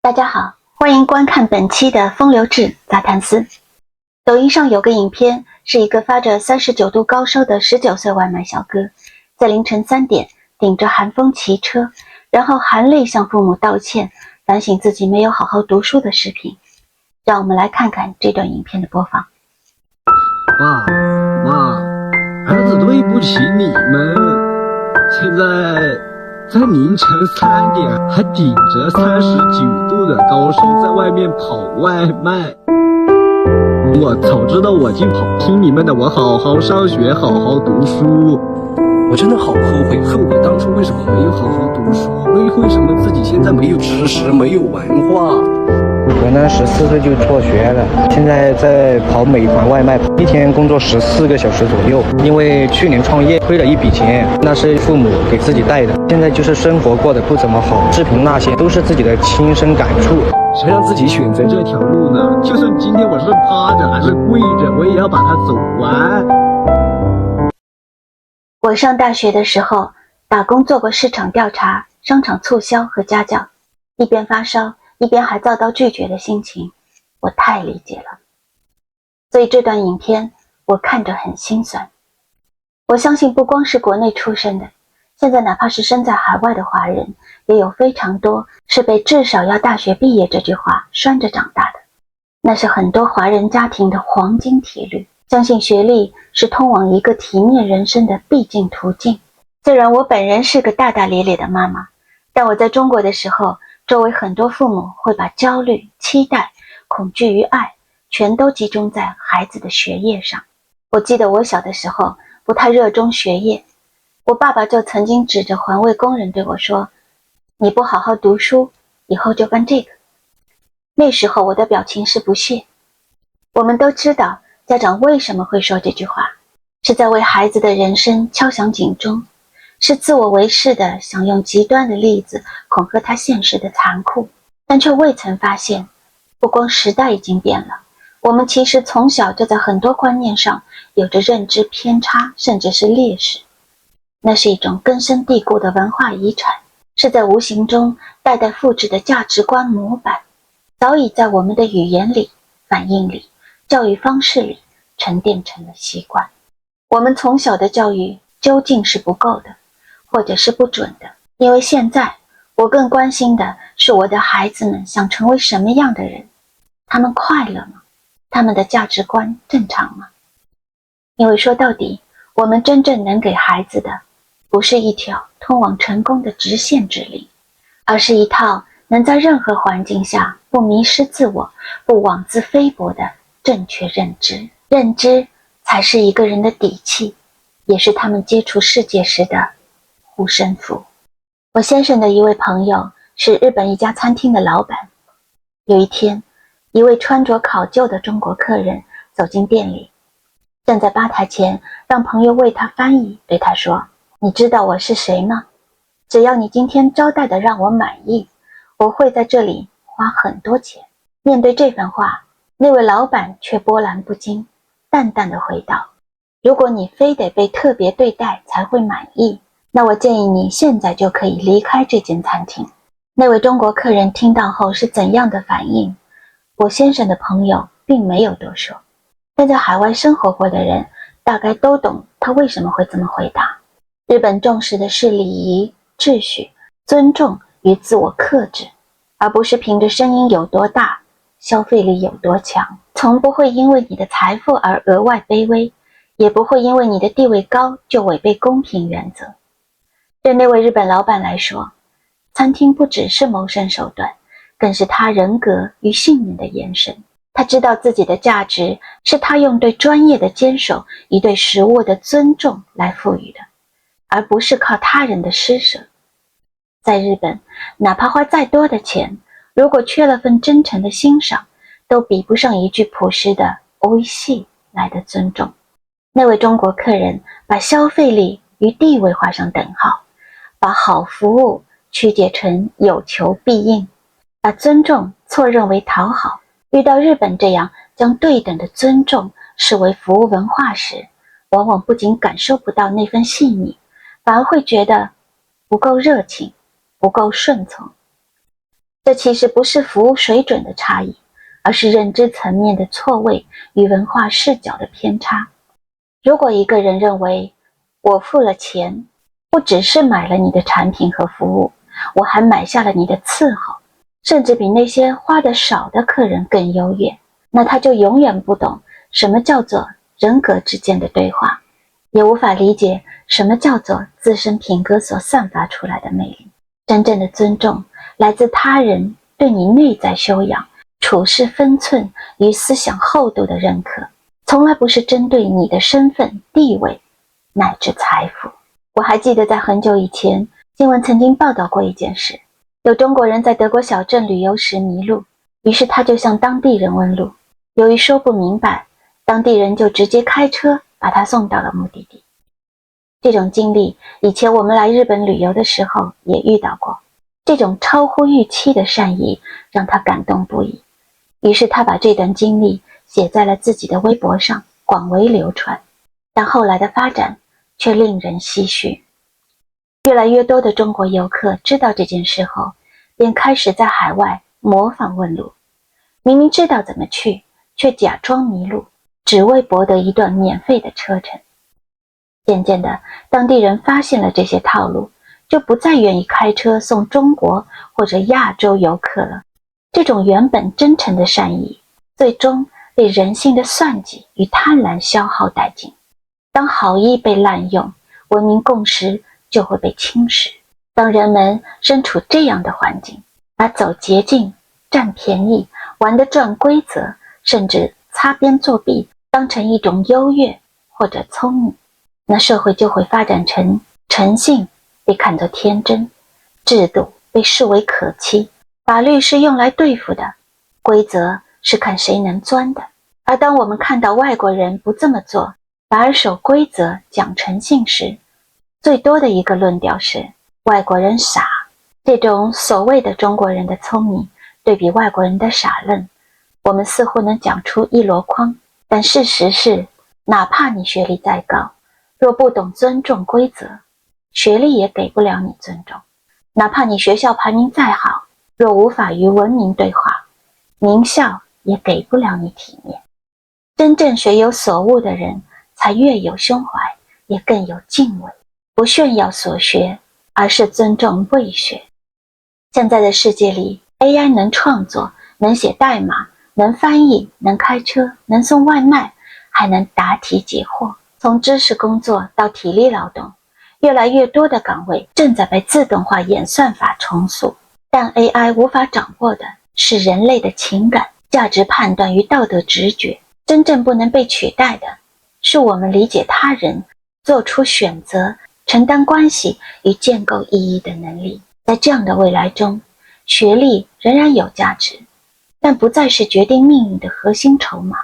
大家好，欢迎观看本期的风流志杂谈丝。抖音上有个影片，是一个发着39度高烧的19岁外卖小哥，在凌晨3点顶着寒风骑车，然后含泪向父母道歉，反省自己没有好好读书的视频。让我们来看看这段影片的播放。爸妈，儿子对不起你们，现在凌晨3点还顶着39度的高烧在外面跑外卖。我早知道我就好听你们的，我好好上学，好好读书。我真的好后悔当初为什么没有好好读书，为什么自己现在没有知识，没有文化。我呢14岁就辍学了，现在在跑美团外卖，一天工作14个小时左右。因为去年创业亏了一笔钱，那是父母给自己带的。现在就是生活过得不怎么好，视频那些都是自己的亲身感触。谁让自己选择这条路呢？就算今天我是趴着还是跪着，我也要把它走完。我上大学的时候打工做过市场调查、商场促销和家教，一边发烧一边还遭到拒绝的心情，我太理解了。所以这段影片我看着很心酸。我相信不光是国内出生的，现在哪怕是身在海外的华人，也有非常多是被至少要大学毕业这句话拴着长大的。那是很多华人家庭的黄金铁律，相信学历是通往一个体面人生的必经途径。虽然我本人是个大大咧咧的妈妈，但我在中国的时候，周围很多父母会把焦虑、期待、恐惧与爱全都集中在孩子的学业上。我记得我小的时候不太热衷学业，我爸爸就曾经指着环卫工人对我说，你不好好读书，以后就干这个。那时候我的表情是不屑。我们都知道家长为什么会说这句话，是在为孩子的人生敲响警钟，是自我为是的想用极端的例子恐吓他现实的残酷，但却未曾发现，不光时代已经变了，我们其实从小就在很多观念上有着认知偏差，甚至是劣势。那是一种根深蒂固的文化遗产，是在无形中代代复制的价值观模板，早已在我们的语言里、反应里、教育方式里沉淀成了习惯。我们从小的教育究竟是不够的，或者是不准的，因为现在我更关心的是我的孩子们想成为什么样的人，他们快乐吗？他们的价值观正常吗？因为说到底，我们真正能给孩子的，不是一条通往成功的直线指令，而是一套能在任何环境下不迷失自我、不妄自菲薄的正确认知。认知才是一个人的底气，也是他们接触世界时的护身符。我先生的一位朋友是日本一家餐厅的老板。有一天，一位穿着考究的中国客人走进店里，站在吧台前让朋友为他翻译，对他说，你知道我是谁吗？只要你今天招待的让我满意，我会在这里花很多钱。面对这番话，那位老板却波澜不惊，淡淡地回道，如果你非得被特别对待才会满意，那我建议你现在就可以离开这间餐厅。那位中国客人听到后是怎样的反应，我先生的朋友并没有多说，但在海外生活过的人大概都懂他为什么会这么回答。日本重视的是礼仪、秩序、尊重与自我克制，而不是凭着声音有多大，消费力有多强。从不会因为你的财富而额外卑微，也不会因为你的地位高就违背公平原则。对那位日本老板来说，餐厅不只是谋生手段，更是他人格与信念的延伸。他知道自己的价值是他用对专业的坚守与对食物的尊重来赋予的，而不是靠他人的施舍。在日本，哪怕花再多的钱，如果缺了份真诚的欣赏，都比不上一句朴实的美味しい来的尊重。那位中国客人把消费力与地位画上等号，把好服务曲解成有求必应，把尊重错认为讨好。遇到日本这样将对等的尊重视为服务文化时，往往不仅感受不到那份细腻，反而会觉得不够热情，不够顺从。这其实不是服务水准的差异，而是认知层面的错位与文化视角的偏差。如果一个人认为我付了钱，不只是买了你的产品和服务，我还买下了你的伺候，甚至比那些花得少的客人更优越，那他就永远不懂什么叫做人格之间的对话，也无法理解什么叫做自身品格所散发出来的魅力。真正的尊重来自他人对你内在修养、处事分寸与思想厚度的认可，从来不是针对你的身份、地位乃至财富。我还记得在很久以前，新闻曾经报道过一件事，有中国人在德国小镇旅游时迷路，于是他就向当地人问路，由于说不明白，当地人就直接开车把他送到了目的地。这种经历以前我们来日本旅游的时候也遇到过，这种超乎预期的善意让他感动不已，于是他把这段经历写在了自己的微博上，广为流传。但后来的发展却令人唏嘘，越来越多的中国游客知道这件事后，便开始在海外模仿问路，明明知道怎么去，却假装迷路，只为博得一段免费的车程。渐渐的，当地人发现了这些套路，就不再愿意开车送中国或者亚洲游客了。这种原本真诚的善意，最终被人性的算计与贪婪消耗殆尽。当好意被滥用，文明共识就会被侵蚀。当人们身处这样的环境，把走捷径、占便宜、玩得转规则，甚至擦边作弊当成一种优越或者聪明，那社会就会发展成诚信被看作天真，制度被视为可欺，法律是用来对付的，规则是看谁能钻的。而当我们看到外国人不这么做，反而守规则讲诚信时，最多的一个论调是外国人傻。这种所谓的中国人的聪明对比外国人的傻愣，我们似乎能讲出一箩筐，但事实是，哪怕你学历再高，若不懂尊重规则，学历也给不了你尊重。哪怕你学校排名再好，若无法与文明对话，名校也给不了你体面。真正学有所悟的人，才越有胸怀，也更有敬畏，不炫耀所学，而是尊重未学。现在的世界里， AI 能创作，能写代码，能翻译，能开车，能送外卖，还能答题解惑。从知识工作到体力劳动，越来越多的岗位正在被自动化演算法重塑，但 AI 无法掌握的是人类的情感、价值判断与道德直觉。真正不能被取代的是我们理解他人、做出选择、承担关系与建构意义的能力。在这样的未来中，学历仍然有价值，但不再是决定命运的核心筹码。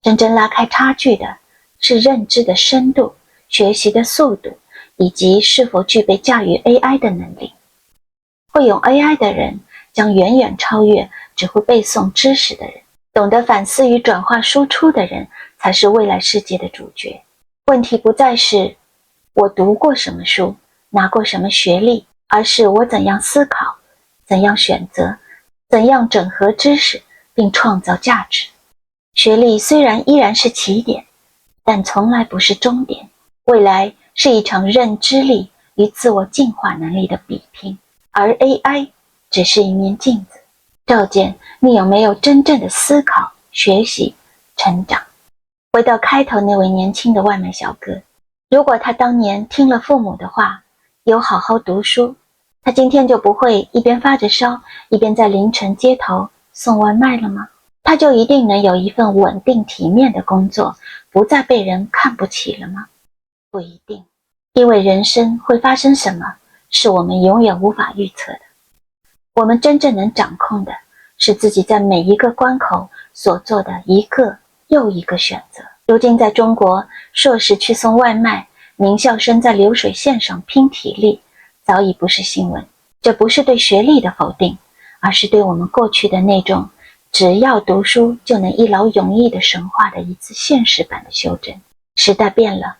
真正拉开差距的是认知的深度、学习的速度，以及是否具备驾驭 AI 的能力。会用 AI 的人将远远超越只会背诵知识的人，懂得反思与转化输出的人才是未来世界的主角。问题不再是我读过什么书，拿过什么学历，而是我怎样思考，怎样选择，怎样整合知识并创造价值。学历虽然依然是起点，但从来不是终点。未来是一场认知力与自我进化能力的比拼，而 AI 只是一面镜子，照见你有没有真正的思考、学习、成长。回到开头那位年轻的外卖小哥，如果他当年听了父母的话，有好好读书，他今天就不会一边发着烧，一边在凌晨街头送外卖了吗？他就一定能有一份稳定体面的工作，不再被人看不起了吗？不一定，因为人生会发生什么，是我们永远无法预测的。我们真正能掌控的是自己在每一个关口所做的一个又一个选择。如今在中国，硕士去送外卖，名校生在流水线上拼体力，早已不是新闻。这不是对学历的否定，而是对我们过去的那种只要读书就能一劳永逸的神话的一次现实版的修正。时代变了，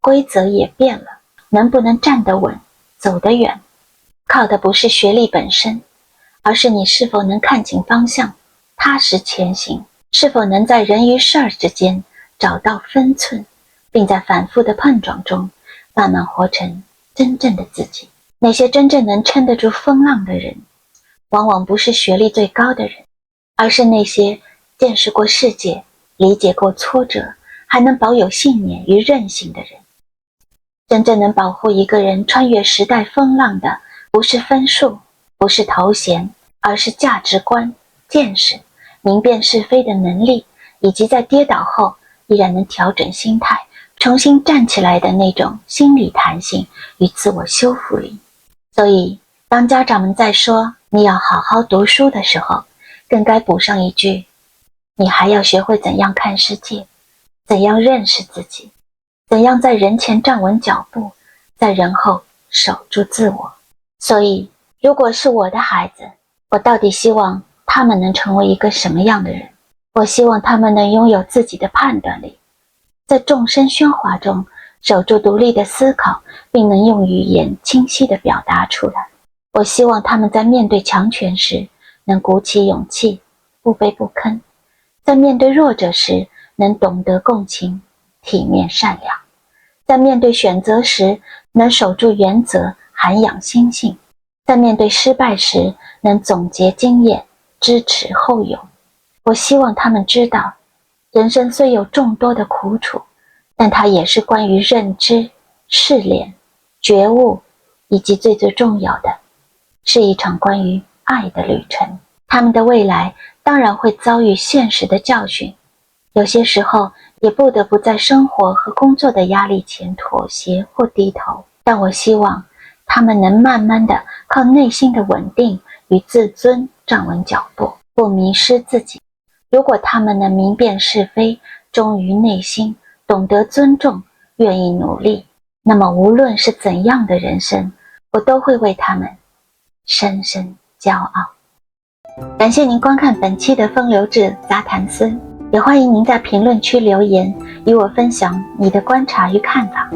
规则也变了，能不能站得稳、走得远，靠的不是学历本身，而是你是否能看清方向，踏实前行，是否能在人与事儿之间找到分寸，并在反复的碰撞中慢慢活成真正的自己。那些真正能撑得住风浪的人，往往不是学历最高的人，而是那些见识过世界，理解过挫折，还能保有信念与韧性的人。真正能保护一个人穿越时代风浪的，不是分数，不是头衔，而是价值观、见识、明辨是非的能力，以及在跌倒后依然能调整心态，重新站起来的那种心理弹性与自我修复力。所以当家长们在说你要好好读书的时候，更该补上一句，你还要学会怎样看世界，怎样认识自己，怎样在人前站稳脚步，在人后守住自我。所以如果是我的孩子，我到底希望他们能成为一个什么样的人？我希望他们能拥有自己的判断力，在众生喧哗中守住独立的思考，并能用语言清晰地表达出来。我希望他们在面对强权时能鼓起勇气，不卑不吭；在面对弱者时能懂得共情，体面善良；在面对选择时能守住原则，涵养心性；在面对失败时能总结经验，支持后勇。我希望他们知道，人生虽有众多的苦楚，但它也是关于认知、试炼、觉悟，以及最重要的，是一场关于爱的旅程。他们的未来当然会遭遇现实的教训，有些时候也不得不在生活和工作的压力前妥协或低头，但我希望他们能慢慢的靠内心的稳定与自尊站稳脚步，不迷失自己。如果他们能明辨是非，忠于内心，懂得尊重，愿意努力，那么无论是怎样的人生，我都会为他们深深骄傲。感谢您观看本期的风流志杂谈思，也欢迎您在评论区留言，与我分享你的观察与看法。